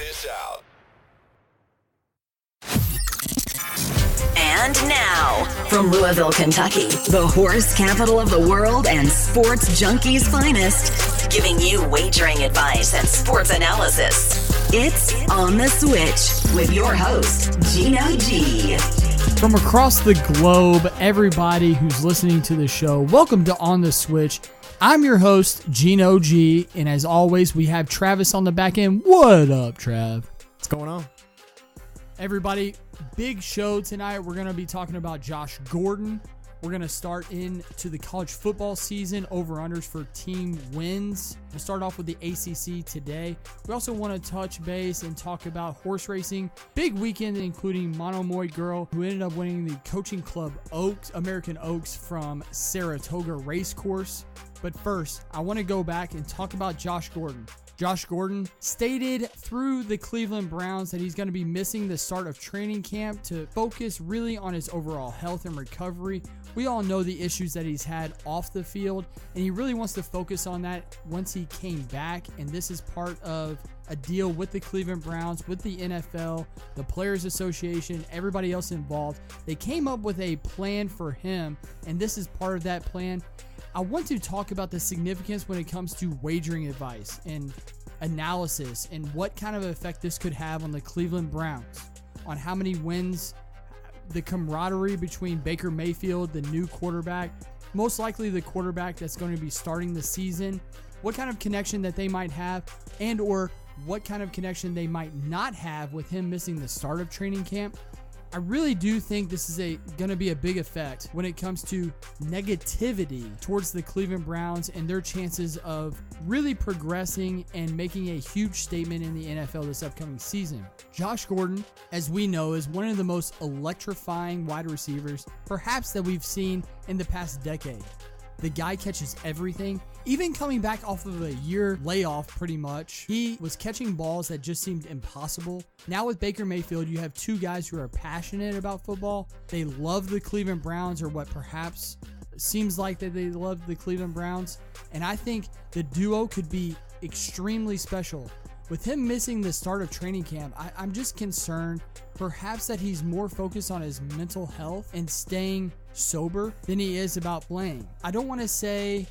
this out. And now, from Louisville, Kentucky, the horse capital of the world and sports junkies' finest, giving you wagering advice and sports analysis. It's On the Switch with your host, Gino G. From across the globe, everybody who's listening to the show, welcome to On the Switch. I'm your host, Gino G, and as always, we have Travis on the back end. What up, Trav? What's going on? Everybody, big show tonight. We're going to be talking about Josh Gordon. We're going to start into the college football season, over-unders for team wins. We'll start off with the ACC today. We also want to touch base and talk about horse racing. Big weekend, including Monomoy girl, who ended up winning the Coaching Club Oaks, American Oaks from Saratoga Racecourse. But first, I want to go back and talk about Josh Gordon. Josh Gordon stated through the Cleveland Browns that he's going to be missing the start of training camp to focus really on his overall health and recovery. We all know the issues that he's had off the field, and he really wants to focus on that once he came back. And this is part of a deal with the Cleveland Browns, with the NFL, the Players Association, everybody else involved. They came up with a plan for him, and this is part of that plan. I want to talk about the significance when it comes to wagering advice and analysis and what kind of effect this could have on the Cleveland Browns, on how many wins, the camaraderie between Baker Mayfield, the new quarterback, most likely the quarterback that's going to be starting the season, what kind of connection that they might have, and or what kind of connection they might not have with him missing the start of training camp. I really do think this is going to be a big effect when it comes to negativity towards the Cleveland Browns and their chances of really progressing and making a huge statement in the NFL this upcoming season. Josh Gordon, as we know, is one of the most electrifying wide receivers perhaps that we've seen in the past decade. The guy catches everything. Even coming back off of a year layoff, pretty much, he was catching balls that just seemed impossible. Now with Baker Mayfield, you have two guys who are passionate about football. They love the Cleveland Browns, or what perhaps seems like that they love the Cleveland Browns. And I think the duo could be extremely special. With him missing the start of training camp, I'm just concerned perhaps that he's more focused on his mental health and staying sober than he is about playing. I don't want to say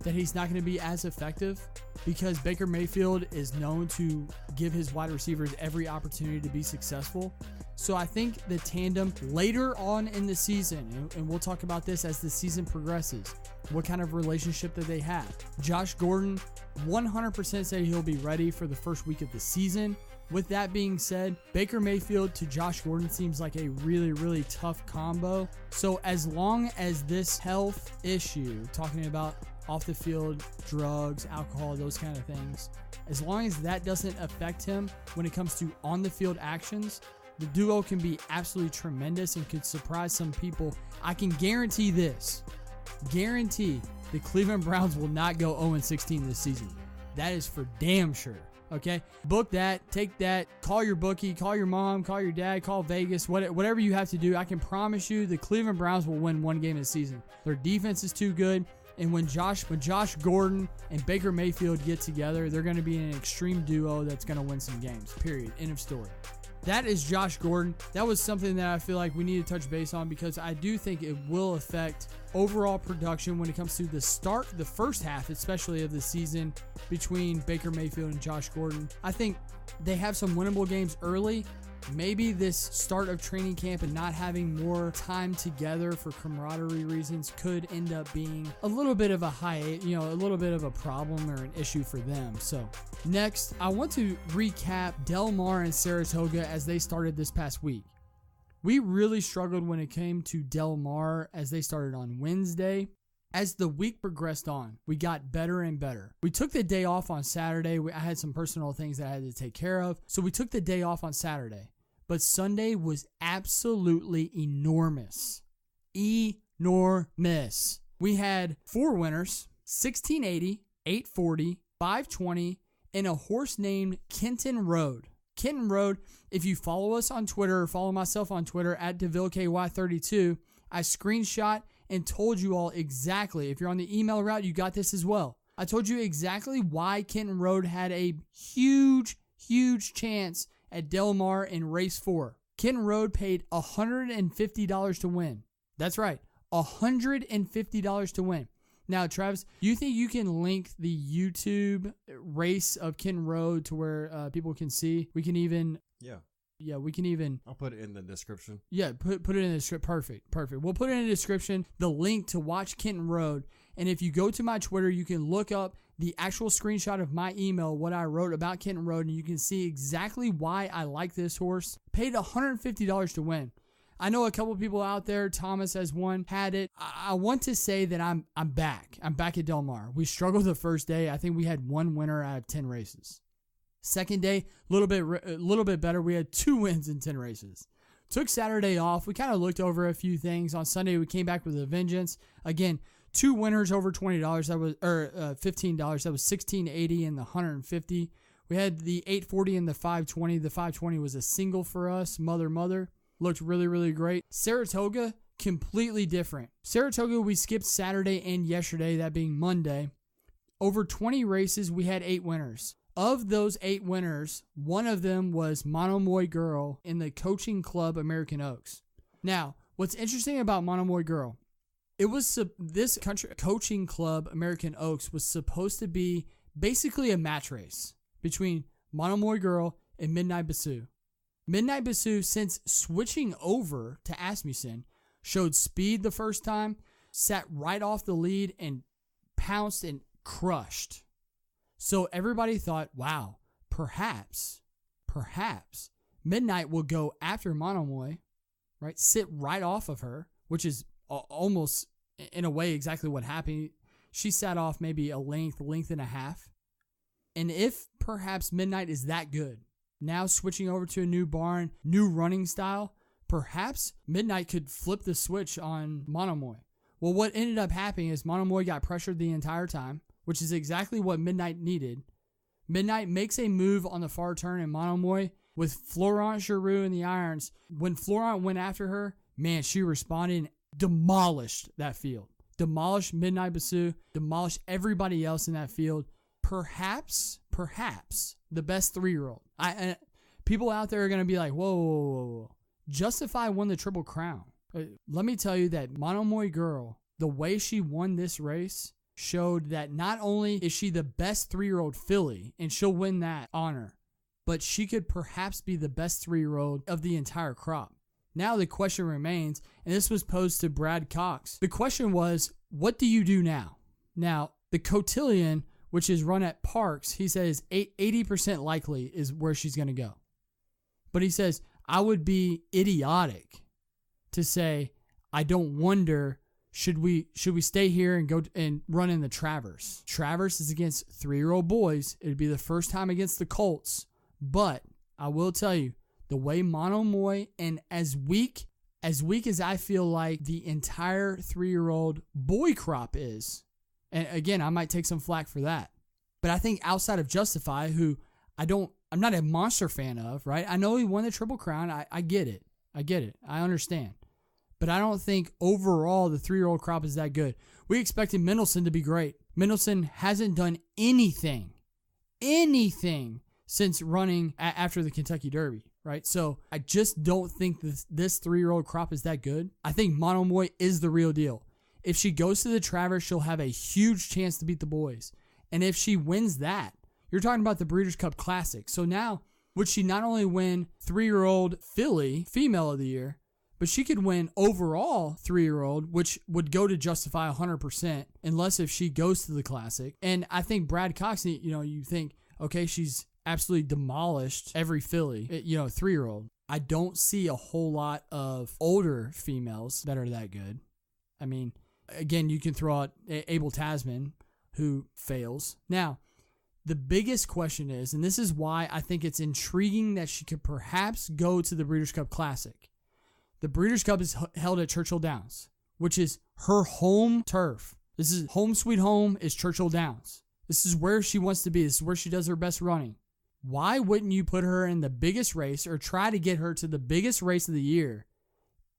that he's not going to be as effective, because Baker Mayfield is known to give his wide receivers every opportunity to be successful. So I think the tandem later on in the season, and we'll talk about this as the season progresses, what kind of relationship that they have. Josh Gordon 100% said he'll be ready for the first week of the season. With that being said, Baker Mayfield to Josh Gordon seems like a really, really tough combo. So as long as this health issue, talking about off the field, drugs, alcohol, those kind of things, as long as that doesn't affect him when it comes to on the field actions, the duo can be absolutely tremendous and could surprise some people. I can guarantee this. Guarantee the Cleveland Browns will not go 0-16 this season. That is for damn sure. Okay? Book that. Take that. Call your bookie. Call your mom. Call your dad. Call Vegas. Whatever you have to do. I can promise you the Cleveland Browns will win one game this season. Their defense is too good. And when Josh Gordon and Baker Mayfield get together, they're going to be an extreme duo that's going to win some games. Period. End of story. That is Josh Gordon. That was something that I feel like we need to touch base on, because I do think it will affect overall production when it comes to the start, the first half, especially of the season, between Baker Mayfield and Josh Gordon. I think they have some winnable games early. Maybe this start of training camp and not having more time together for camaraderie reasons could end up being a little bit of a little bit of a problem or an issue for them. So next, I want to recap Del Mar and Saratoga as they started this past week. We really struggled when it came to Del Mar as they started on Wednesday. As the week progressed on, we got better and better. We took the day off on Saturday. I had some personal things that I had to take care of, so we took the day off on Saturday. But Sunday was absolutely enormous. Enormous. We had 4 winners, 1680, 840, 520, and a horse named Kentan Road. Kentan Road, if you follow us on Twitter or follow myself on Twitter at DeVilleKY32, I screenshot and told you all exactly, if you're on the email route, you got this as well. I told you exactly why Kentan Road had a huge huge chance at Del Mar in race 4. Kentan Road paid $150 to win. That's right, $150 to win. Now, Travis, you think you can link the YouTube race of Kentan Road to where people can see? We can even... Yeah, we can even... I'll put it in the description. Yeah, put it in the description. Perfect. We'll put it in the description, the link to watch Kentan Road. And if you go to my Twitter, you can look up the actual screenshot of my email, what I wrote about Kentan Road, and you can see exactly why I like this horse. Paid $150 to win. I know a couple of people out there, Thomas has one, had it. I want to say that I'm back. I'm back at Del Mar. We struggled the first day. I think we had one winner out of 10 races. Second day, a little bit better. We had 2 wins in 10 races. Took Saturday off. We kind of looked over a few things. On Sunday, we came back with a vengeance. Again, 2 winners over $20. That was $15. That was $16.80 and the $150. We had the $840 and the $520. The $520 was a single for us. Mother. Looked really, really great. Saratoga, completely different. Saratoga, we skipped Saturday and yesterday, that being Monday. Over 20 races, we had 8 winners. Of those 8 winners, one of them was Monomoy Girl in the Coaching Club American Oaks. Now, what's interesting about Monomoy Girl, it was this country Coaching Club American Oaks was supposed to be basically a match race between Monomoy Girl and Midnight Bassoux. Midnight Bassoux, since switching over to Asmussen, showed speed the first time, sat right off the lead and pounced and crushed. So everybody thought, wow, perhaps Midnight will go after Monomoy, right? Sit right off of her, which is almost, in a way, exactly what happened. She sat off maybe a length and a half. And if perhaps Midnight is that good, now switching over to a new barn, new running style, perhaps Midnight could flip the switch on Monomoy. Well, what ended up happening is Monomoy got pressured the entire time, which is exactly what Midnight needed. Midnight makes a move on the far turn, and Monomoy, with Florent Giroux in the irons, when Florent went after her, man, she responded and demolished that field. Demolished Midnight Bassoux, demolished everybody else in that field. Perhaps, the best 3-year-old. People out there are going to be like, whoa. Justify won the Triple Crown. Let me tell you that Monomoy Girl, the way she won this race, showed that not only is she the best 3-year-old filly, and she'll win that honor, but she could perhaps be the best 3-year-old of the entire crop. Now the question remains, and this was posed to Brad Cox. The question was, what do you do now? Now, the Cotillion, which is run at Parks, he says 80% likely is where she's going to go. But he says, I would be idiotic to say, I don't wonder, should we stay here and go and run in the Travers? Travers is against 3-year-old boys. It would be the first time against the Colts. But I will tell you, the way Monomoy, and as weak as I feel like the entire 3-year-old boy crop is, and again, I might take some flack for that, but I think outside of Justify, who I'm not a monster fan of, right? I know he won the Triple Crown. I get it. I understand. But I don't think overall the 3-year-old crop is that good. We expected Mendelssohn to be great. Mendelssohn hasn't done anything since running after the Kentucky Derby, right? So I just don't think this 3-year-old crop is that good. I think Monomoy is the real deal. If she goes to the Travers, she'll have a huge chance to beat the boys. And if she wins that, you're talking about the Breeders' Cup Classic. So now, would she not only win 3-year-old filly, female of the year, but she could win overall 3-year-old, which would go to Justify 100%, unless if she goes to the Classic. And I think Brad Cox, you think, okay, she's absolutely demolished every filly, 3-year-old. I don't see a whole lot of older females that are that good. I mean, again, you can throw out Abel Tasman, who fails. Now, the biggest question is, and this is why I think it's intriguing that she could perhaps go to the Breeders' Cup Classic. The Breeders' Cup is held at Churchill Downs, which is her home turf. This is home sweet home is Churchill Downs. This is where she wants to be. This is where she does her best running. Why wouldn't you put her in the biggest race or try to get her to the biggest race of the year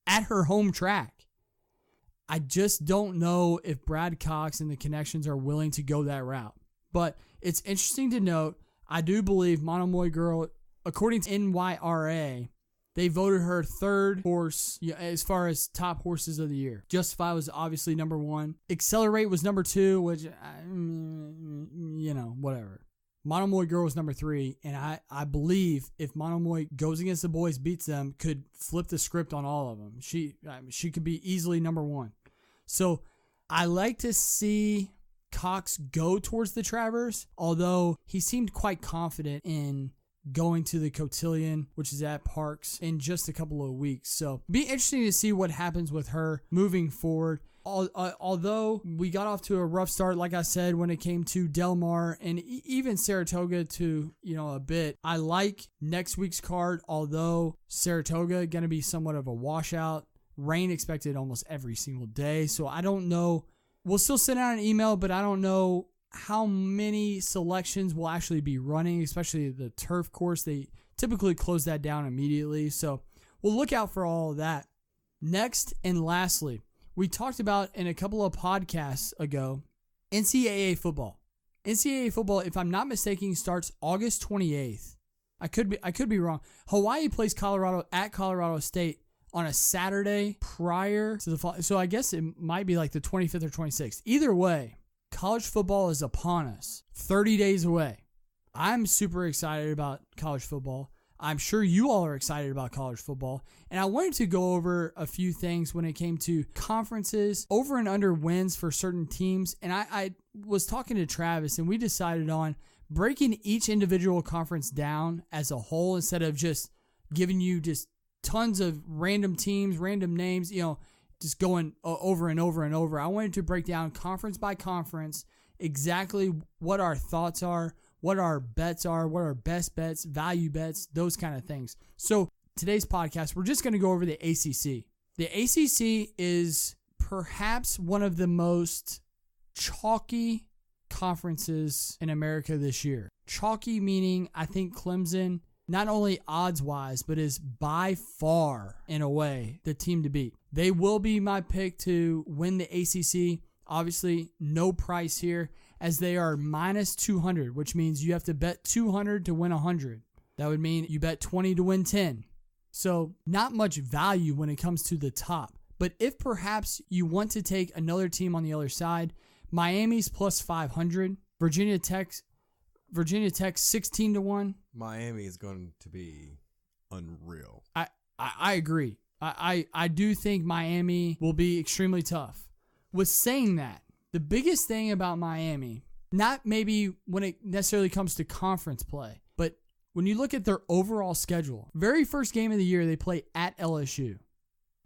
at her home track? I just don't know if Brad Cox and the connections are willing to go that route. But it's interesting to note, I do believe Monomoy Girl, according to NYRA, they voted her third horse as far as top horses of the year. Justify was obviously number 1. Accelerate was number 2, which, whatever. Monomoy Girl was number 3, and I believe if Monomoy goes against the boys, beats them, could flip the script on all of them. She could be easily number 1. So I like to see Cox go towards the Travers, although he seemed quite confident in going to the Cotillion, which is at Parks, in just a couple of weeks. So be interesting to see what happens with her moving forward. Although we got off to a rough start, like I said, when it came to Del Mar and even Saratoga to, a bit. I like next week's card, although Saratoga going to be somewhat of a washout. Rain expected almost every single day. So I don't know. We'll still send out an email, but I don't know how many selections will actually be running, especially the turf course. They typically close that down immediately. So we'll look out for all of that. Next and lastly, we talked about in a couple of podcasts ago, NCAA football. NCAA football, if I'm not mistaken, starts August 28th. I could be wrong. Hawaii plays Colorado at Colorado State on a Saturday prior to the fall. So I guess it might be like the 25th or 26th. Either way, college football is upon us, 30 days away. I'm super excited about college football. I'm sure you all are excited about college football. And I wanted to go over a few things when it came to conferences, over and under wins for certain teams. And I was talking to Travis, and we decided on breaking each individual conference down as a whole instead of just giving you just tons of random teams, random names, just going over and over and over. I wanted to break down conference by conference exactly what our thoughts are, what our bets are, what our best bets, value bets, those kind of things. So today's podcast, we're just going to go over the ACC. The ACC is perhaps one of the most chalky conferences in America this year. Chalky meaning I think Clemson, not only odds-wise, but is by far, in a way, the team to beat. They will be my pick to win the ACC. Obviously, no price here, as they are minus 200, which means you have to bet 200 to win 100. That would mean you bet 20 to win 10. So not much value when it comes to the top. But if perhaps you want to take another team on the other side, Miami's plus 500, Virginia Tech 16 to 1. Miami is going to be unreal. I agree. I do think Miami will be extremely tough. With saying that, the biggest thing about Miami, not maybe when it necessarily comes to conference play, but when you look at their overall schedule, very first game of the year, they play at LSU.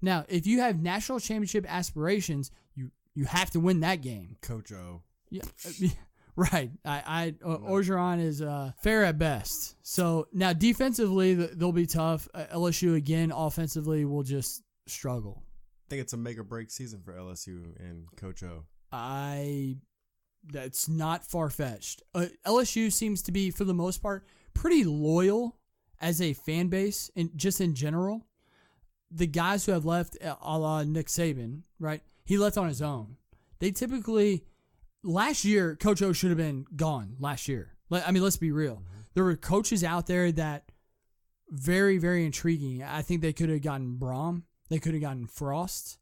Now, if you have national championship aspirations, you have to win that game. Coach O. Yeah, right. Orgeron is fair at best. So now defensively, they'll be tough. LSU, again, offensively will just struggle. I think it's a make or break season for LSU and Coach O. That's not far-fetched. LSU seems to be, for the most part, pretty loyal as a fan base, and just in general. The guys who have left, a la Nick Saban, right? He left on his own. They typically, last year, Coach O should have been gone last year. I mean, let's be real. Mm-hmm. There were coaches out there that very, very intriguing. I think they could have gotten Braum. They could have gotten Frost.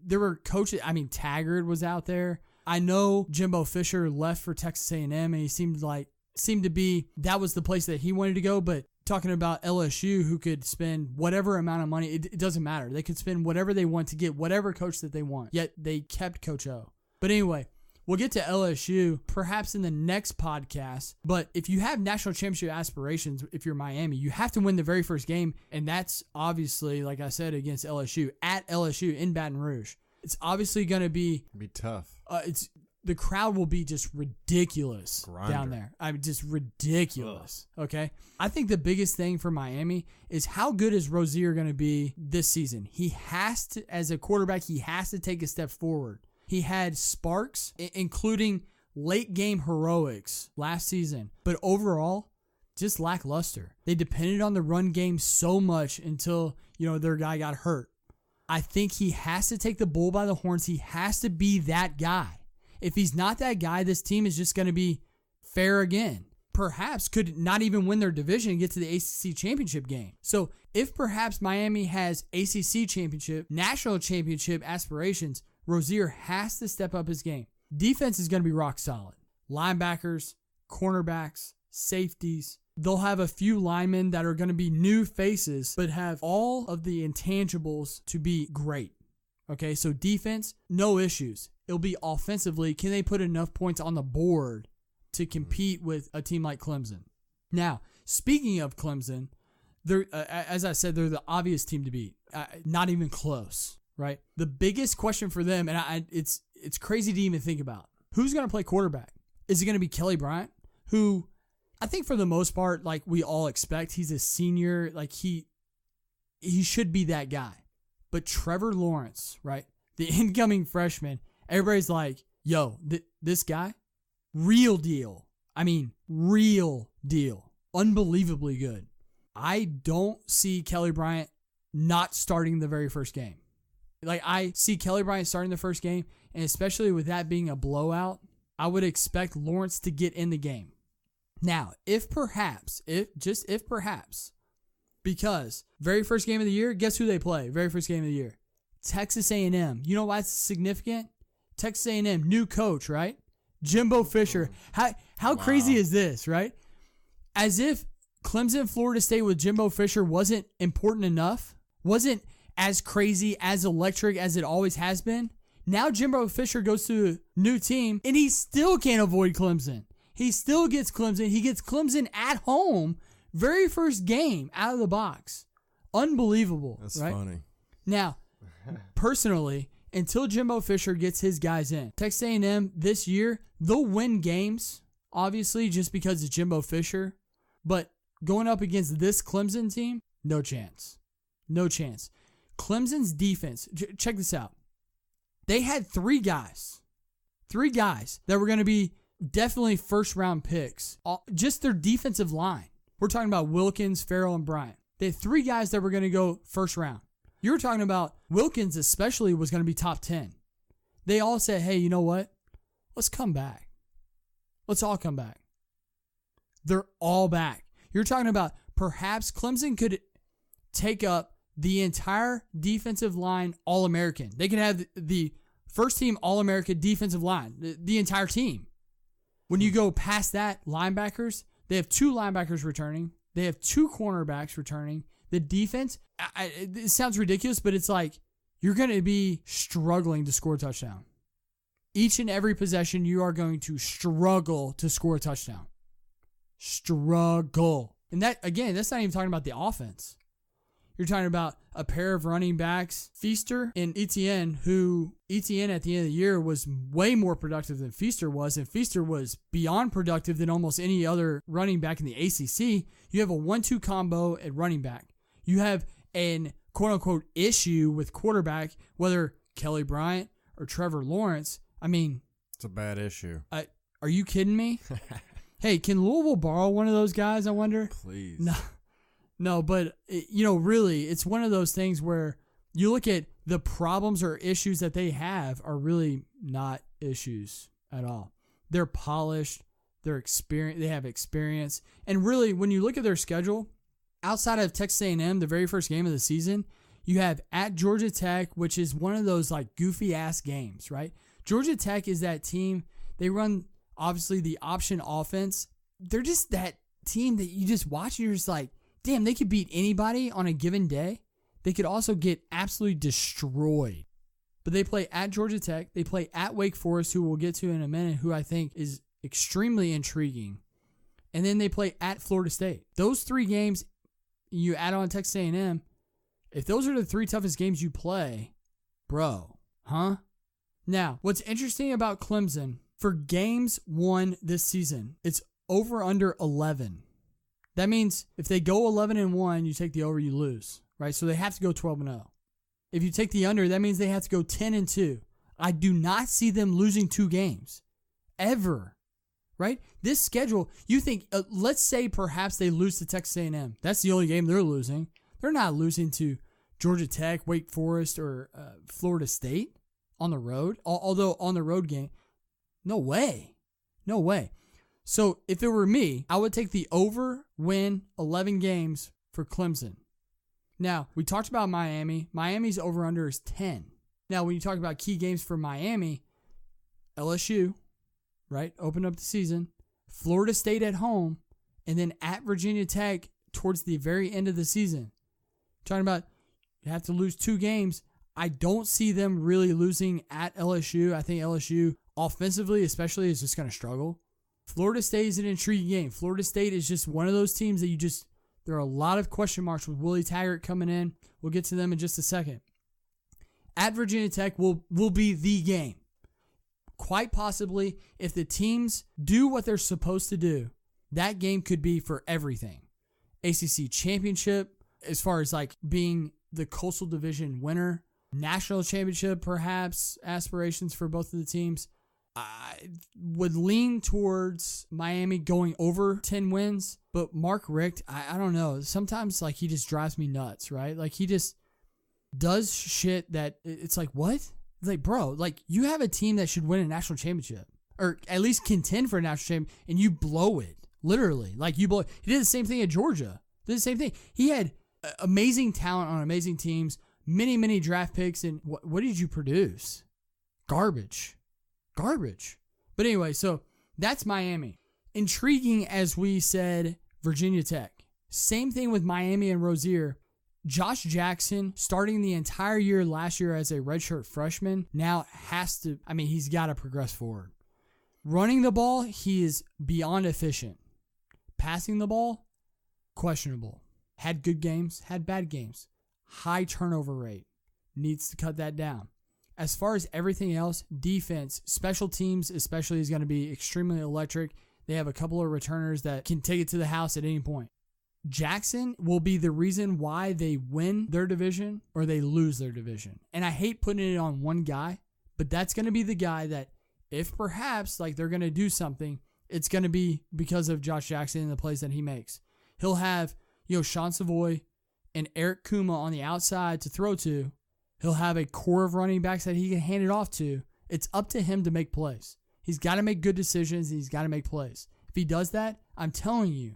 There were coaches. I mean, Taggart was out there. I know Jimbo Fisher left for Texas A&M, and he seemed to be that was the place that he wanted to go. But talking about LSU, who could spend whatever amount of money, it doesn't matter. They could spend whatever they want to get whatever coach that they want. Yet they kept Coach O. But anyway, we'll get to LSU perhaps in the next podcast. But if you have national championship aspirations, if you're Miami, you have to win the very first game. And that's obviously, like I said, against LSU, at LSU in Baton Rouge. It's obviously going to be tough. The crowd will be just ridiculous down there. I mean, just ridiculous. Ugh. Okay. I think the biggest thing for Miami is how good is Rozier going to be this season? He has to, as a quarterback, he has to take a step forward. He had sparks, including late game heroics last season, but overall, just lackluster. They depended on the run game so much until, their guy got hurt. I think he has to take the bull by the horns. He has to be that guy. If he's not that guy, this team is just going to be fair again. perhaps could not even win their division and get to the ACC championship game. So if perhaps Miami has ACC championship, national championship aspirations, Rozier has to step up his game. Defense is going to be rock solid. Linebackers, cornerbacks, safeties. They'll have a few linemen that are going to be new faces, but have all of the intangibles to be great. Okay, so defense, no issues. It'll be offensively, can they put enough points on the board to compete with a team like Clemson? Now, speaking of Clemson, they're, as I said, they're the obvious team to beat. Not even close, right? The biggest question for them, and it's crazy to even think about, who's going to play quarterback? Is it going to be Kelly Bryant, who I think for the most part, like we all expect, he's a senior, like he should be that guy. But Trevor Lawrence, right, the incoming freshman, everybody's like, yo, this guy, real deal. I mean, real deal. Unbelievably good. I don't see Kelly Bryant not starting the very first game. Like, I see Kelly Bryant starting the first game, and especially with that being a blowout, I would expect Lawrence to get in the game. Now, if perhaps, because very first game of the year, guess who they play? Very first game of the year. Texas A&M. You know why it's significant? Texas A&M, new coach, right? Jimbo Fisher. How crazy is this, right? As if Clemson, Florida State with Jimbo Fisher wasn't important enough, wasn't as crazy, as electric as it always has been. Now Jimbo Fisher goes to a new team, and he still can't avoid Clemson. He still gets Clemson. He gets Clemson at home. Very first game out of the box. Unbelievable. That's right? funny. Now, personally, until Jimbo Fisher gets his guys in, Texas A&M this year, they'll win games, obviously, just because it's Jimbo Fisher. But going up against this Clemson team, no chance. No chance. Clemson's defense, check this out. They had three guys that were going to be definitely first-round picks. Just their defensive line. We're talking about Wilkins, Farrell, and Bryant. They had three guys that were going to go first round. You were talking about Wilkins especially was going to be top 10. They all said, hey, you know what? Let's come back. Let's all come back. They're all back. You're talking about perhaps Clemson could take up the entire defensive line All-American. They could have the first team All-American defensive line, the entire team. When you go past that, linebackers, they have two linebackers returning. They have two cornerbacks returning. The defense, it sounds ridiculous, but it's like you're going to be struggling to score a touchdown. Each and every possession, you are going to struggle to score a touchdown. Struggle. And that, again, that's not even talking about the offense. You're talking about a pair of running backs, Feaster and Etienne, who Etienne at the end of the year was way more productive than Feaster was, and Feaster was beyond productive than almost any other running back in the ACC. You have a 1-2 combo at running back. You have an quote-unquote issue with quarterback, whether Kelly Bryant or Trevor Lawrence. I mean, it's a bad issue. Are you kidding me? Hey, can Louisville borrow one of those guys, I wonder? Please. No, but, really, it's one of those things where you look at the problems or issues that they have are really not issues at all. They're polished. They're experienced. They have experience. And really, when you look at their schedule, outside of Texas A&M, the very first game of the season, you have at Georgia Tech, which is one of those like goofy-ass games, right? Georgia Tech is that team. They run, obviously, the option offense. They're just that team that you just watch and you're just like, damn, they could beat anybody on a given day. They could also get absolutely destroyed. But they play at Georgia Tech. They play at Wake Forest, who we'll get to in a minute, who I think is extremely intriguing. And then they play at Florida State. Those three games, you add on Texas A&M, if those are the three toughest games you play, bro, huh? Now, what's interesting about Clemson, for games won this season, it's over under 11. That means if they go 11-1, you take the over, you lose, right? So they have to go 12-0. If you take the under, that means they have to go 10-2. I do not see them losing 2 games ever, right? This schedule, you think, let's say perhaps they lose to Texas A&M. That's the only game they're losing. They're not losing to Georgia Tech, Wake Forest, or Florida State on the road. Although on the road game, no way. No way. So if it were me, I would take the over, win 11 games for Clemson. Now, we talked about Miami. Miami's over-under is 10. Now, when you talk about key games for Miami, LSU, right, open up the season, Florida State at home, and then at Virginia Tech towards the very end of the season. Talking about you have to lose 2 games. I don't see them really losing at LSU. I think LSU offensively especially is just going to struggle. Florida State is an intriguing game. Florida State is just one of those teams that there are a lot of question marks with Willie Taggart coming in. We'll get to them in just a second. At Virginia Tech will be the game. Quite possibly, if the teams do what they're supposed to do, that game could be for everything. ACC championship, as far as like being the Coastal Division winner, national championship, perhaps aspirations for both of the teams. I would lean towards Miami going over 10 wins, but Mark Richt, I don't know. Sometimes like he just drives me nuts, right? Like he just does shit that it's like, what? It's like, bro, like you have a team that should win a national championship or at least contend for a national championship and you blow it. Literally. Like you blow it. He did the same thing at Georgia. Did the same thing. He had amazing talent on amazing teams, many draft picks, and what did you produce? Garbage. But anyway, so that's Miami. Intriguing, as we said, Virginia Tech. Same thing with Miami and Rozier. Josh Jackson, starting the entire year last year as a redshirt freshman, now he's got to progress forward. Running the ball, he is beyond efficient. Passing the ball, questionable. Had good games, had bad games. High turnover rate. Needs to cut that down. As far as everything else, defense, special teams especially is going to be extremely electric. They have a couple of returners that can take it to the house at any point. Jackson will be the reason why they win their division or they lose their division. And I hate putting it on one guy, but that's going to be the guy that if perhaps like they're going to do something, it's going to be because of Josh Jackson and the plays that he makes. He'll have, Sean Savoy and Eric Kuma on the outside to throw to. He'll have a core of running backs that he can hand it off to. It's up to him to make plays. He's got to make good decisions. And he's got to make plays. If he does that, I'm telling you,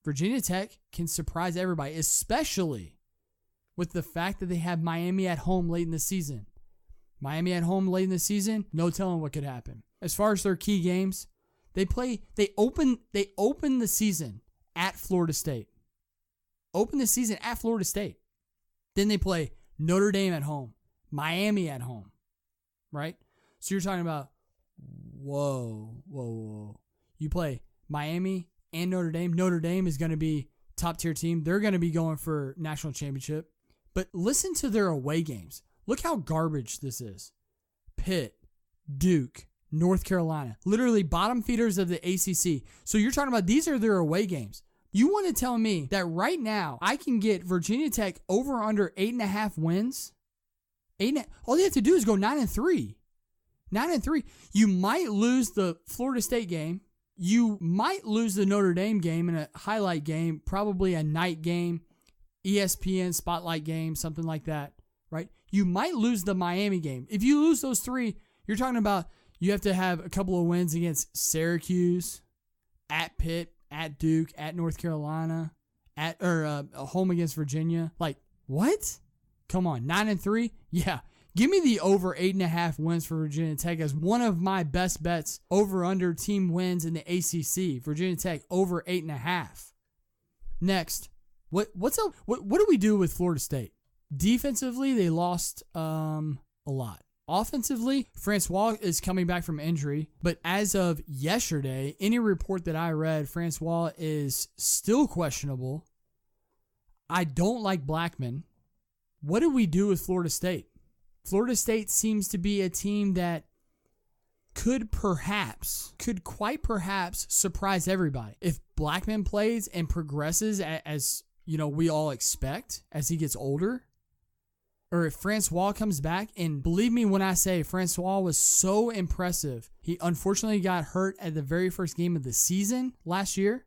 Virginia Tech can surprise everybody, especially with the fact that they have Miami at home late in the season. Miami at home late in the season, no telling what could happen. As far as their key games, they open the season at Florida State. Open the season at Florida State. Then they play Notre Dame at home, Miami at home, right? So you're talking about, whoa. You play Miami and Notre Dame. Notre Dame is going to be top tier team. They're going to be going for national championship. But listen to their away games. Look how garbage this is. Pitt, Duke, North Carolina, literally bottom feeders of the ACC. So you're talking about these are their away games. You want to tell me that right now I can get Virginia Tech over or under 8.5 wins? All they have to do is go 9-3. 9-3. You might lose the Florida State game. You might lose the Notre Dame game in a highlight game, probably a night game, ESPN spotlight game, something like that, right? You might lose the Miami game. If you lose those 3, you're talking about you have to have a couple of wins against Syracuse, at Pitt, at Duke, at North Carolina, at home against Virginia. Like, what? Come on, 9-3? Yeah. Give me the over 8.5 wins for Virginia Tech as one of my best bets over under team wins in the ACC. Virginia Tech over 8.5. Next, what's up? What do we do with Florida State? Defensively, they lost a lot. Offensively, Francois is coming back from injury, but as of yesterday, any report that I read, Francois is still questionable. I don't like Blackman. What do we do with Florida State? Florida State seems to be a team that could quite perhaps surprise everybody. If Blackman plays and progresses as we all expect as he gets older, or if Francois comes back, and believe me when I say Francois was so impressive. He unfortunately got hurt at the very first game of the season last year.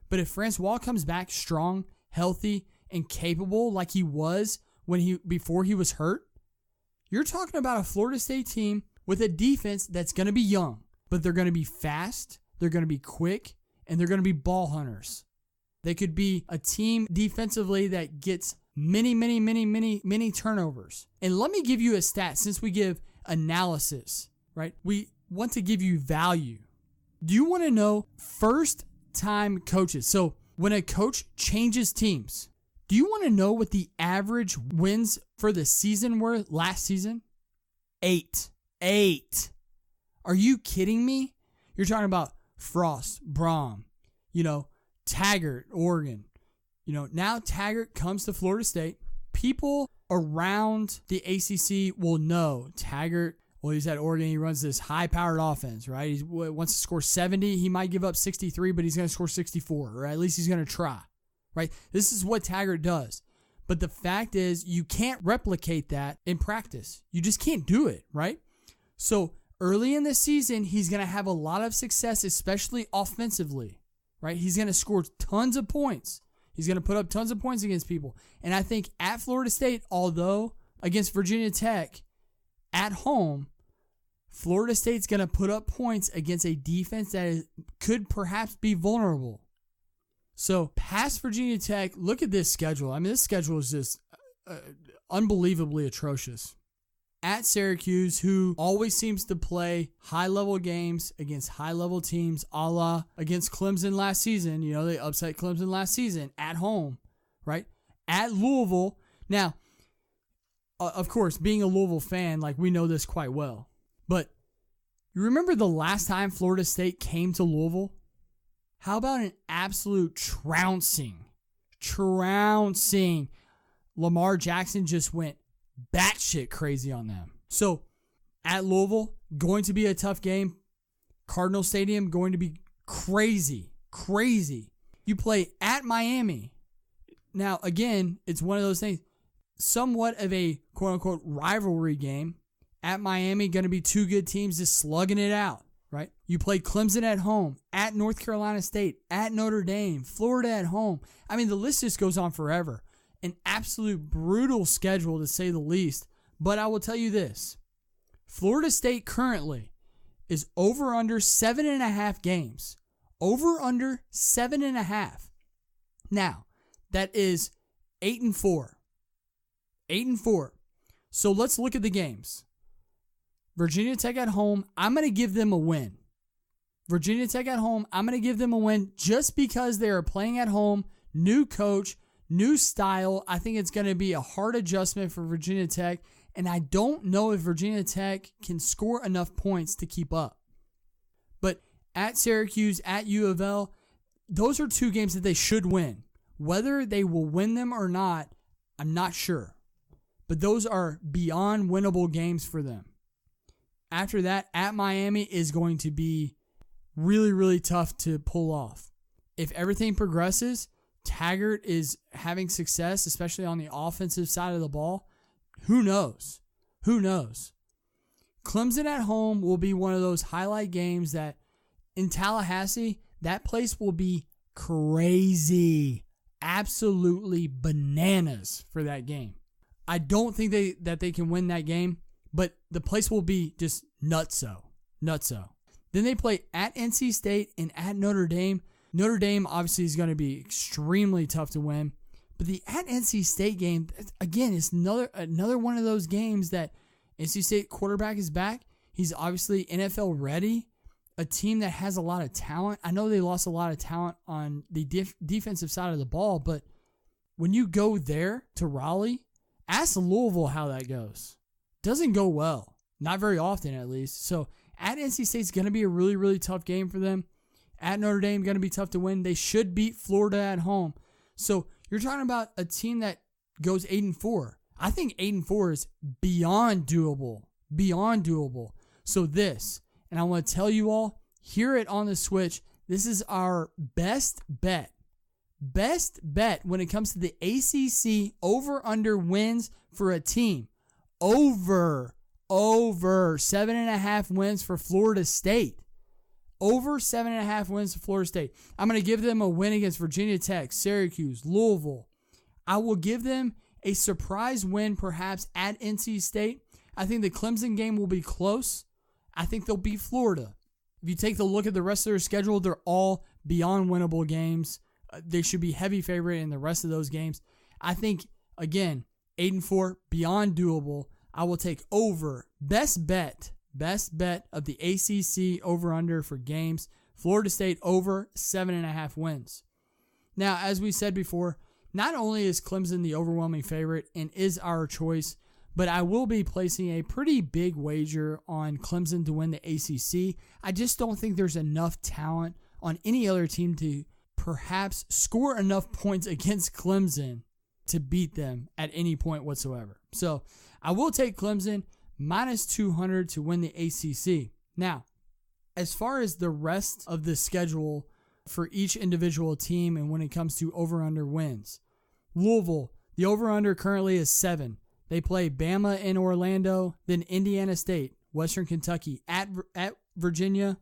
But if Francois comes back strong, healthy, and capable like he was before he was hurt, you're talking about a Florida State team with a defense that's going to be young, but they're going to be fast. they're going to be quick, and they're going to be ball hunters. They could be a team defensively that gets many turnovers. And let me give you a stat since we give analysis, right? We want to give you value. Do you want to know first-time coaches? So when a coach changes teams, do you want to know what the average wins for the season were last season? 8. Are you kidding me? You're talking about Frost, Brom, Taggart, Oregon. Now Taggart comes to Florida State. People around the ACC will know Taggart. Well, he's at Oregon. He runs this high-powered offense, right? He wants to score 70. He might give up 63, but he's going to score 64, or at least he's going to try, right? This is what Taggart does. But the fact is, you can't replicate that in practice. You just can't do it, right? So early in the season, he's going to have a lot of success, especially offensively, right? He's going to score tons of points. He's going to put up tons of points against people. And I think at Florida State, although against Virginia Tech at home, Florida State's going to put up points against a defense that could perhaps be vulnerable. So past Virginia Tech, look at this schedule. I mean, this schedule is just unbelievably atrocious. At Syracuse, who always seems to play high-level games against high-level teams, a la against Clemson last season. They upset Clemson last season at home, right? At Louisville. Now, of course, being a Louisville fan, we know this quite well. But you remember the last time Florida State came to Louisville? How about an absolute trouncing? Lamar Jackson just went batshit crazy on them. So, at Louisville, going to be a tough game. Cardinal Stadium, going to be crazy. You play at Miami. Now, again, it's one of those things. Somewhat of a quote-unquote rivalry game. At Miami, going to be two good teams just slugging it out, right? You play Clemson at home, at North Carolina State, at Notre Dame, Florida at home. I mean, the list just goes on forever. An absolute brutal schedule, to say the least. But I will tell you this. Florida State currently is over under 7.5 games. Over under 7.5. Now, that is 8-4. 8-4. So let's look at the games. Virginia Tech at home, I'm going to give them a win. Virginia Tech at home, I'm going to give them a win just because they are playing at home, new coach, new style. I think it's going to be a hard adjustment for Virginia Tech, and I don't know if Virginia Tech can score enough points to keep up. But at Syracuse, at U of L, those are two games that they should win. Whether they will win them or not, I'm not sure. But those are beyond winnable games for them. After that, at Miami is going to be really tough to pull off. If everything progresses, Taggart is having success, especially on the offensive side of the ball. Who knows? Clemson at home will be one of those highlight games that in Tallahassee, that place will be crazy. Absolutely bananas for that game. I don't think that they can win that game, but the place will be just nutso. Then they play at NC State and at Notre Dame. Notre Dame obviously is going to be extremely tough to win. But the at NC State game, again, is another one of those games that NC State quarterback is back. He's obviously NFL ready. A team that has a lot of talent. I know they lost a lot of talent on the defensive side of the ball, but when you go there to Raleigh, ask Louisville how that goes. Doesn't go well. Not very often, at least. So at NC State's going to be a really tough game for them. At Notre Dame, going to be tough to win. They should beat Florida at home. So you're talking about a team that goes 8-4. I think 8-4 is beyond doable. So this, and I want to tell you all, hear it on the switch. This is our best bet. Best bet when it comes to the ACC over-under wins for a team. Over 7.5 wins for Florida State. Over 7.5 wins for Florida State. I'm going to give them a win against Virginia Tech, Syracuse, Louisville. I will give them a surprise win perhaps at NC State. I think the Clemson game will be close. I think they'll beat Florida. If you take the look at the rest of their schedule, they're all beyond winnable games. They should be heavy favorite in the rest of those games. I think, again, 8-4, beyond doable. I will take over. Best bet of the ACC over-under for games. Florida State over 7.5 wins. Now, as we said before, not only is Clemson the overwhelming favorite and is our choice, but I will be placing a pretty big wager on Clemson to win the ACC. I just don't think there's enough talent on any other team to perhaps score enough points against Clemson to beat them at any point whatsoever. So I will take Clemson minus 200 to win the ACC. Now, as far as the rest of the schedule for each individual team and when it comes to over-under wins, Louisville, the over-under currently is 7. They play Bama in Orlando, then Indiana State, Western Kentucky at Virginia,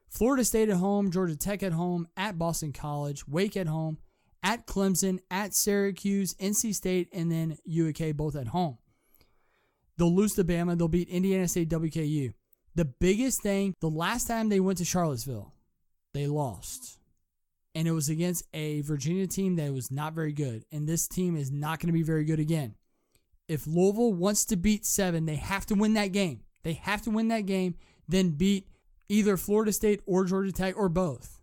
Florida State at home, Georgia Tech at home, at Boston College, Wake at home, at Clemson, at Syracuse, NC State, and then UK both at home. They'll lose to Bama. They'll beat Indiana State, WKU. The biggest thing, the last time they went to Charlottesville, they lost. And it was against a Virginia team that was not very good. And this team is not going to be very good again. If Louisville wants to beat 7, they have to win that game. They have to win that game, then beat either Florida State or Georgia Tech or both.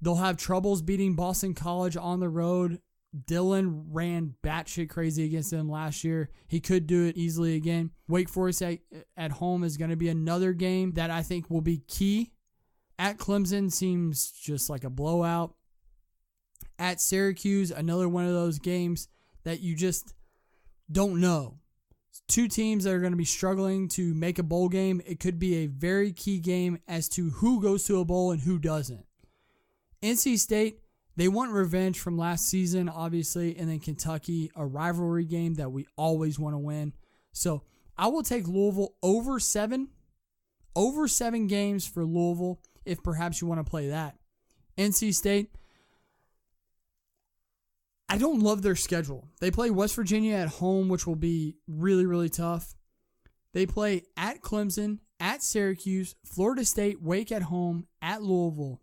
They'll have troubles beating Boston College on the road. Dylan ran batshit crazy against them last year. He could do it easily again. Wake Forest at home is going to be another game that I think will be key. At Clemson seems just like a blowout. At Syracuse, another one of those games that you just don't know. Two teams that are going to be struggling to make a bowl game. It could be a very key game as to who goes to a bowl and who doesn't. NC State, they want revenge from last season, obviously, and then Kentucky, a rivalry game that we always want to win. So I will take Louisville over 7 games for Louisville, if perhaps you want to play that. NC State, I don't love their schedule. They play West Virginia at home, which will be really, really tough. They play at Clemson, at Syracuse, Florida State, Wake at home, at Louisville.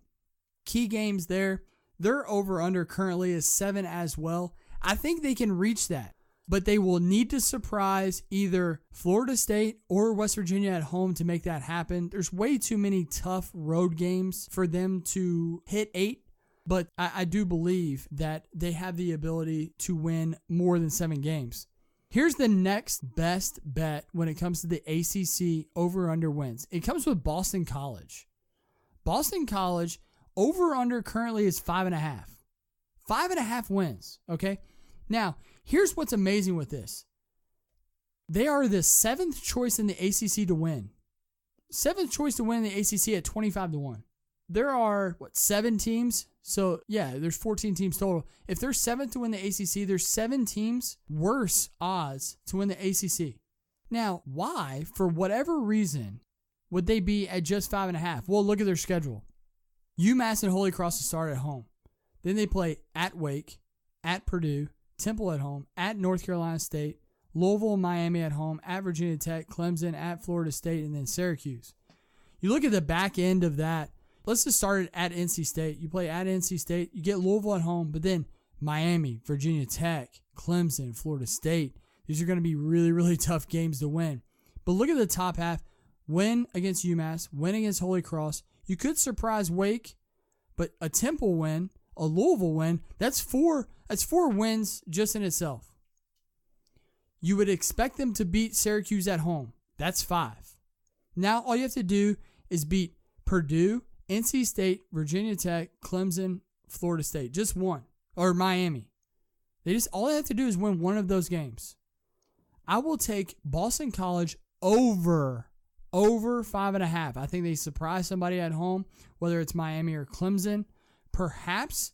Key games there. Their over-under currently is 7 as well. I think they can reach that, but they will need to surprise either Florida State or West Virginia at home to make that happen. There's way too many tough road games for them to hit 8. But I do believe that they have the ability to win more than 7 games. Here's the next best bet when it comes to the ACC over-under wins. It comes with Boston College. Boston College over-under currently is 5.5. 5.5 wins, okay? Now, here's what's amazing with this. They are the 7th choice in the ACC to win. 7th choice to win in the ACC at 25-1. There are, 7 teams? So, yeah, there's 14 teams total. If they're 7th to win the ACC, there's 7 teams worse odds to win the ACC. Now, why, for whatever reason, would they be at just 5.5? Well, look at their schedule. UMass and Holy Cross to start at home. Then they play at Wake, at Purdue, Temple at home, at North Carolina State, Louisville and Miami at home, at Virginia Tech, Clemson, at Florida State, and then Syracuse. You look at the back end of that. Let's just start it at NC State. You play at NC State. You get Louisville at home, but then Miami, Virginia Tech, Clemson, Florida State. These are going to be really, really tough games to win. But look at the top half. Win against UMass. Win against Holy Cross. You could surprise Wake, but a Temple win, a Louisville win, that's 4 wins just in itself. You would expect them to beat Syracuse at home. That's 5. Now all you have to do is beat Purdue, NC State, Virginia Tech, Clemson, Florida State. Just one. Or Miami. All they have to do is win one of those games. I will take Boston College over 5.5. I think they surprise somebody at home, whether it's Miami or Clemson. Perhaps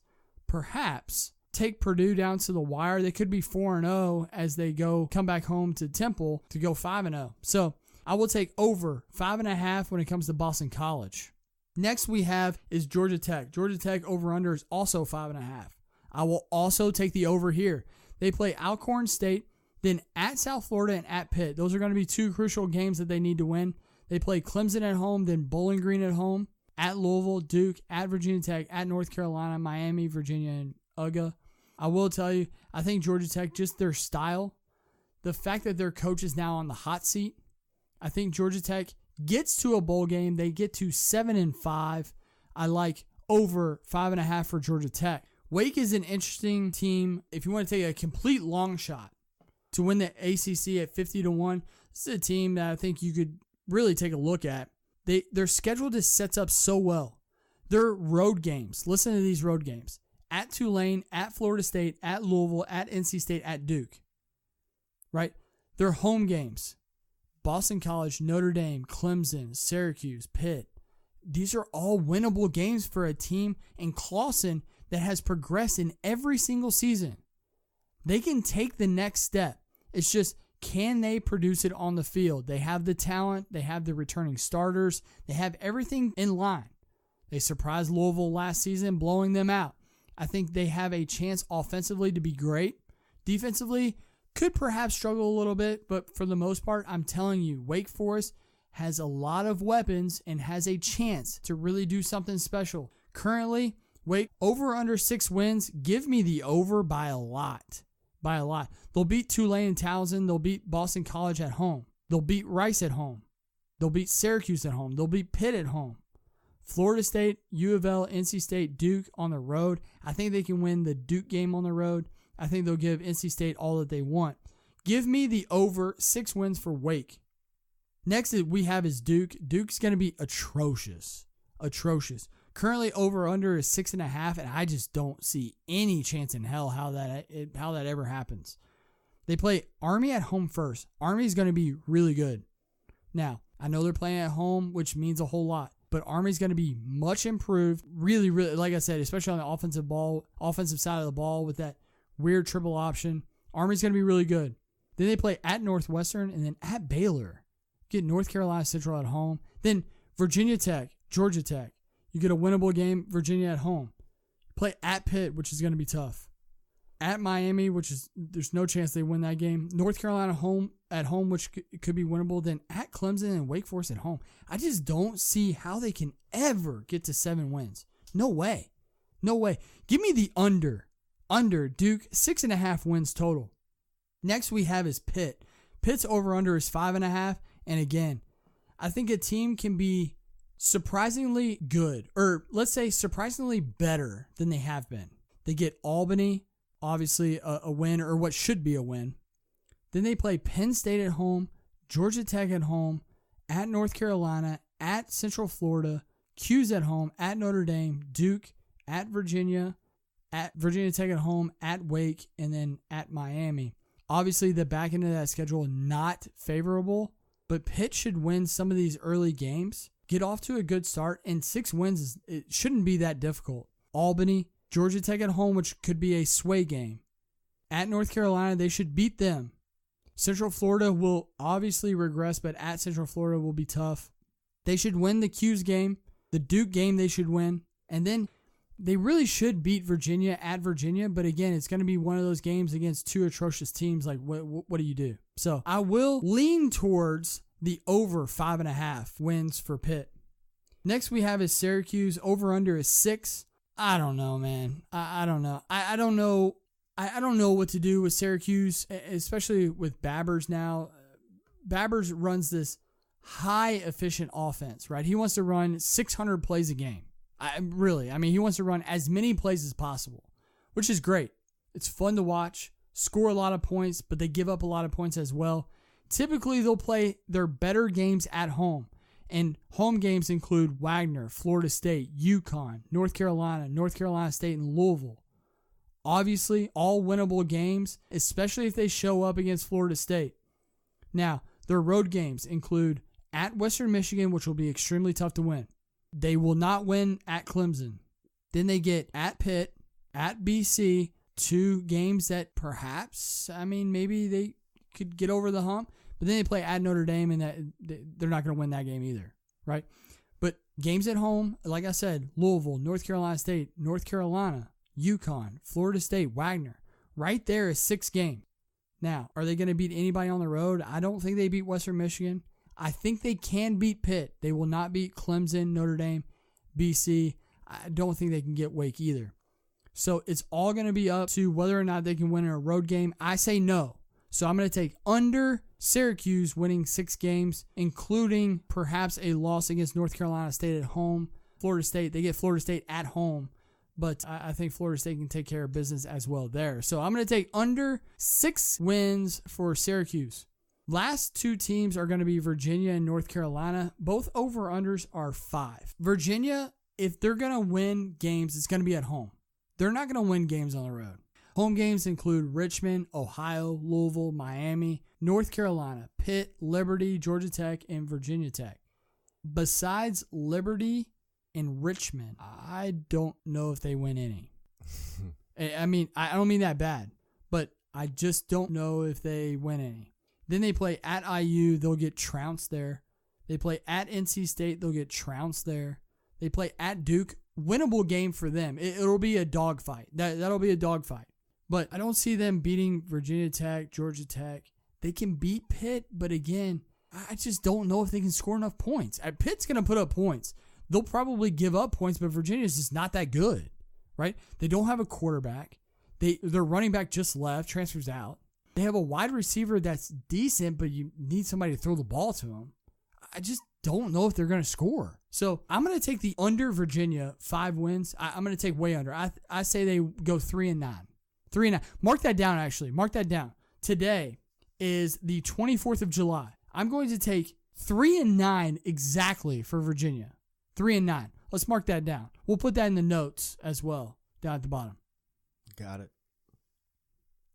take Purdue down to the wire. They could be 4-0 as they come back home to Temple to go 5-0. So I will take over 5.5 when it comes to Boston College. Next we have is Georgia Tech. Georgia Tech over-under is also 5.5. I will also take the over here. They play Alcorn State, then at South Florida and at Pitt. Those are going to be 2 crucial games that they need to win. They play Clemson at home, then Bowling Green at home. at Louisville, Duke, at Virginia Tech, at North Carolina, Miami, Virginia, and UGA. I will tell you, I think Georgia Tech, just their style, the fact that their coach is now on the hot seat, I think Georgia Tech gets to a bowl game. They get to 7-5. I like over 5.5 for Georgia Tech. Wake is an interesting team. If you want to take a complete long shot to win the ACC at 50-1, this is a team that I think you could really take a look at. Their schedule just sets up so well. Their road games, listen to these road games. At Tulane, at Florida State, at Louisville, at NC State, at Duke. Right? Their home games, Boston College, Notre Dame, Clemson, Syracuse, Pitt. These are all winnable games for a team in Clawson that has progressed in every single season. They can take the next step. It's just, can they produce it on the field? They have the talent. They have the returning starters. They have everything in line. They surprised Louisville last season, blowing them out. I think they have a chance offensively to be great. Defensively, could perhaps struggle a little bit, but for the most part, I'm telling you, Wake Forest has a lot of weapons and has a chance to really do something special. Currently, Wake over under 6 wins. Give me the over by a lot. By a lot. They'll beat Tulane and Towson. They'll beat Boston College at home. They'll beat Rice at home. They'll beat Syracuse at home. They'll beat Pitt at home. Florida State, U of L, NC State, Duke on the road. I think they can win the Duke game on the road. I think they'll give NC State all that they want. Give me the over 6 wins for Wake. Next we have is Duke. Duke's going to be atrocious. Atrocious. Currently over under is 6.5, and I just don't see any chance in hell how that ever happens. They play Army at home first. Army's going to be really good. Now, I know they're playing at home, which means a whole lot. But Army's going to be much improved. Really, really, like I said, especially on the offensive side of the ball with that weird triple option. Army's going to be really good. Then they play at Northwestern and then at Baylor. Get North Carolina Central at home. Then Virginia Tech, Georgia Tech. You get a winnable game, Virginia at home. Play at Pitt, which is going to be tough. At Miami, there's no chance they win that game. North Carolina at home, which could be winnable. Then at Clemson and Wake Forest at home. I just don't see how they can ever get to 7 wins. No way. No way. Give me the under. Under Duke, 6.5 wins total. Next we have is Pitt. Pitt's over-under is 5.5. And again, I think a team can be surprisingly good, or let's say surprisingly better than they have been. They get Albany, obviously a win, or what should be a win. Then they play Penn State at home, Georgia Tech at home, at North Carolina, at Central Florida, Q's at home, at Notre Dame, Duke, at Virginia Tech at home, at Wake, and then at Miami. Obviously, the back end of that schedule not favorable, but Pitt should win some of these early games, get off to a good start, and 6 wins, it shouldn't be that difficult. Albany, Georgia Tech at home, which could be a sway game. At North Carolina, they should beat them. Central Florida will obviously regress, but at Central Florida will be tough. They should win the Q's game. The Duke game they should win. And then they really should beat Virginia at Virginia, but again, it's going to be one of those games against 2 atrocious teams. Like, what do you do? So I will lean towards the over 5.5 wins for Pitt. Next we have is Syracuse. Over-under is 6. I don't know, man. I don't know. I don't know. I don't know what to do with Syracuse, especially with Babbers now. Babbers runs this high efficient offense, right? He wants to run 600 plays a game. He wants to run as many plays as possible, which is great. It's fun to watch, score a lot of points, but they give up a lot of points as well. Typically, they'll play their better games at home, and home games include Wagner, Florida State, UConn, North Carolina State, and Louisville. Obviously, all winnable games, especially if they show up against Florida State. Now, their road games include at Western Michigan, which will be extremely tough to win. They will not win at Clemson. Then they get at Pitt, at BC, 2 games that perhaps, maybe they could get over the hump. But then they play at Notre Dame, and they're not going to win that game either, right? But games at home, like I said, Louisville, North Carolina State, North Carolina, UConn, Florida State, Wagner. Right there is 6 games. Now, are they going to beat anybody on the road? I don't think they beat Western Michigan. I think they can beat Pitt. They will not beat Clemson, Notre Dame. BC. I don't think they can get Wake either. So it's all going to be up to whether or not they can win in a road game. I say no. So I'm going to take under Syracuse winning 6 games, including perhaps a loss against North Carolina State at home. Florida State, they get Florida State at home, but I think Florida State can take care of business as well there. So I'm going to take under 6 wins for Syracuse. Last 2 teams are going to be Virginia and North Carolina. Both over-unders are 5. Virginia, if they're going to win games, it's going to be at home. They're not going to win games on the road. Home games include Richmond, Ohio, Louisville, Miami, North Carolina, Pitt, Liberty, Georgia Tech, and Virginia Tech. Besides Liberty and Richmond, I don't know if they win any. I mean, I don't mean that bad, but I just don't know if they win any. Then they play at IU, they'll get trounced there. They play at NC State, they'll get trounced there. They play at Duke, winnable game for them. It'll be a dogfight. That'll be a dogfight. But I don't see them beating Virginia Tech, Georgia Tech. They can beat Pitt, but again, I just don't know if they can score enough points. Pitt's going to put up points. They'll probably give up points, but Virginia's just not that good, right? They don't have a quarterback. Their running back just left, transfers out. They have a wide receiver that's decent, but you need somebody to throw the ball to him. I just don't know if they're going to score. So I'm going to take the under Virginia, 5 wins. I'm going to take way under. I say they go 3-9. 3-9. Mark that down, actually. Mark that down. Today is the 24th of July. I'm going to take 3-9 exactly for Virginia. 3-9. Let's mark that down. We'll put that in the notes as well, down at the bottom. Got it.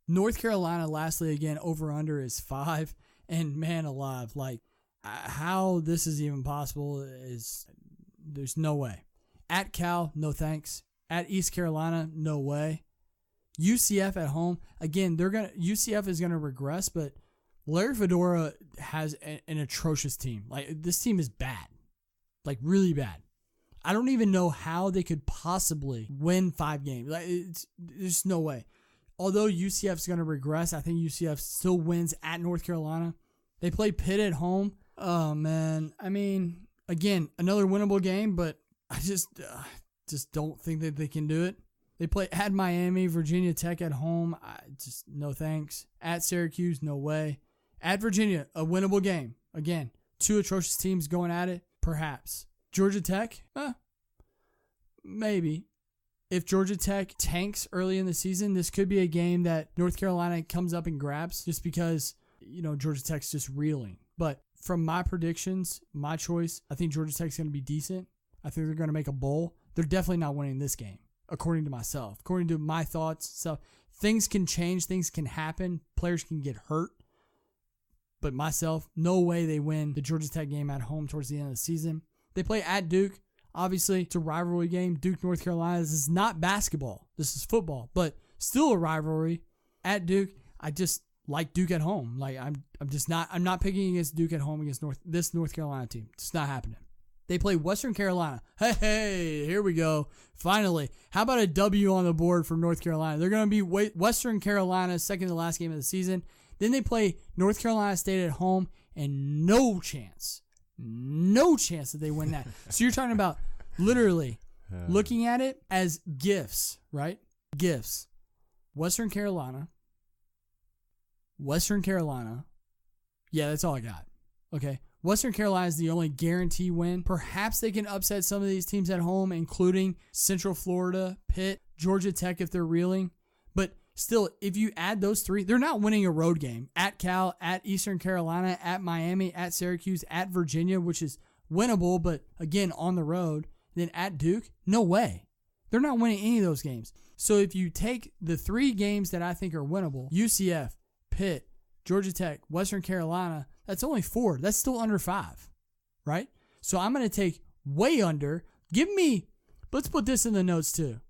North Carolina, lastly, again, over-under is 5. And man alive, like, how this is even possible is there's no way. At Cal, no thanks. At East Carolina, no way. UCF at home, again, UCF is gonna regress, but Larry Fedora has an atrocious team. Like, this team is bad, like really bad. I don't even know how they could possibly win 5 games. Like, there's no way. Although UCF is gonna regress, I think UCF still wins at North Carolina. They play Pitt at home. Oh man, I mean, again, another winnable game, but I just don't think that they can do it. They play at Miami, Virginia Tech at home. Just no thanks. At Syracuse, no way. At Virginia, a winnable game. Again, 2 atrocious teams going at it, perhaps. Georgia Tech, maybe. If Georgia Tech tanks early in the season, this could be a game that North Carolina comes up and grabs just because, Georgia Tech's just reeling. But from my predictions, my choice, I think Georgia Tech's going to be decent. I think they're going to make a bowl. They're definitely not winning this game. According to myself, according to my thoughts. So things can change, things can happen, players can get hurt. But myself, no way they win the Georgia Tech game at home towards the end of the season. They play at Duke. Obviously, it's a rivalry game. Duke, North Carolina. This is not basketball. This is football, but still a rivalry. At Duke, I just like Duke at home. Like, I'm not picking against Duke at home against this North Carolina team. It's not happening. They play Western Carolina. Hey, here we go. Finally. How about a W on the board from North Carolina? They're going to be Western Carolina's second to last game of the season. Then they play North Carolina State at home, and no chance that they win that. So you're talking about literally looking at it as gifts, right? Gifts. Western Carolina. Yeah, that's all I got. Okay. Western Carolina is the only guarantee win. Perhaps they can upset some of these teams at home, including Central Florida, Pitt, Georgia Tech if they're reeling. But still, if you add those 3, they're not winning a road game. At Cal, at Eastern Carolina, at Miami, at Syracuse, at Virginia, which is winnable, but again, on the road. Then at Duke, no way. They're not winning any of those games. So if you take the 3 games that I think are winnable, UCF, Pitt, Georgia Tech, Western Carolina, that's only 4. That's still under 5, right? So I'm going to take way under. Let's put this in the notes too.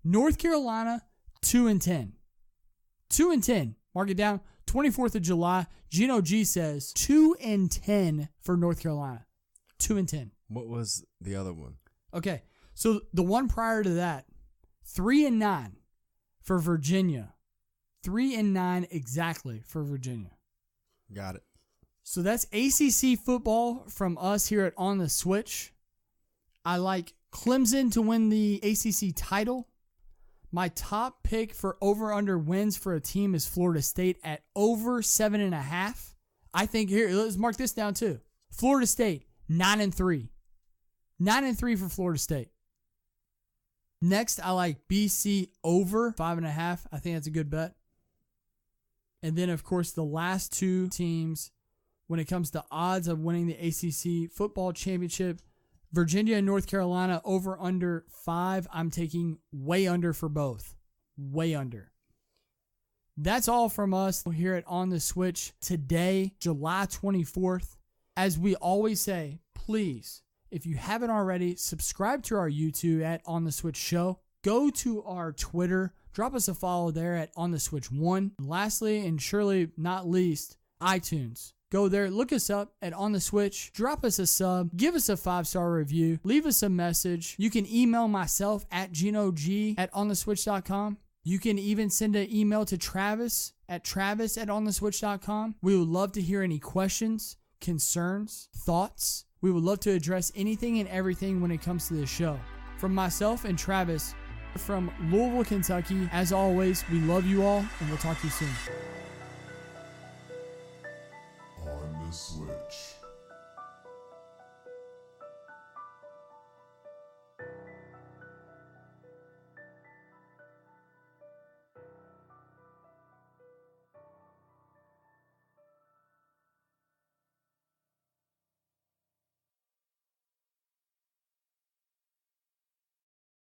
North Carolina, 2-10. 2-10. Mark it down. 24th of July. Gino G says 2-10 for North Carolina. 2-10. What was the other one? Okay. So the one prior to that, 3-9 for Virginia. 3-9 exactly for Virginia. Got it. So that's ACC football from us here at On the Switch. I like Clemson to win the ACC title. My top pick for over-under wins for a team is Florida State at over 7.5. I think here, let's mark this down too. Florida State, 9-3. 9-3 for Florida State. Next, I like BC over 5.5. I think that's a good bet. And then, of course, the last two teams, when it comes to odds of winning the ACC football championship, Virginia and North Carolina over under 5. I'm taking way under for both. Way under. That's all from us here at On the Switch today, July 24th. As we always say, please, if you haven't already, subscribe to our YouTube at On the Switch Show. Go to our Twitter. Drop us a follow there at On the Switch 1. And lastly, and surely not least, iTunes. Go there, look us up at On the Switch, drop us a sub, give us a 5-star review, leave us a message. You can email myself at GinoG@ontheswitch.com. You can even send an email to Travis at ontheswitch.com. We would love to hear any questions, concerns, thoughts. We would love to address anything and everything when it comes to this show. From myself and Travis from Louisville, Kentucky, as always, we love you all, and we'll talk to you soon. On the Switch.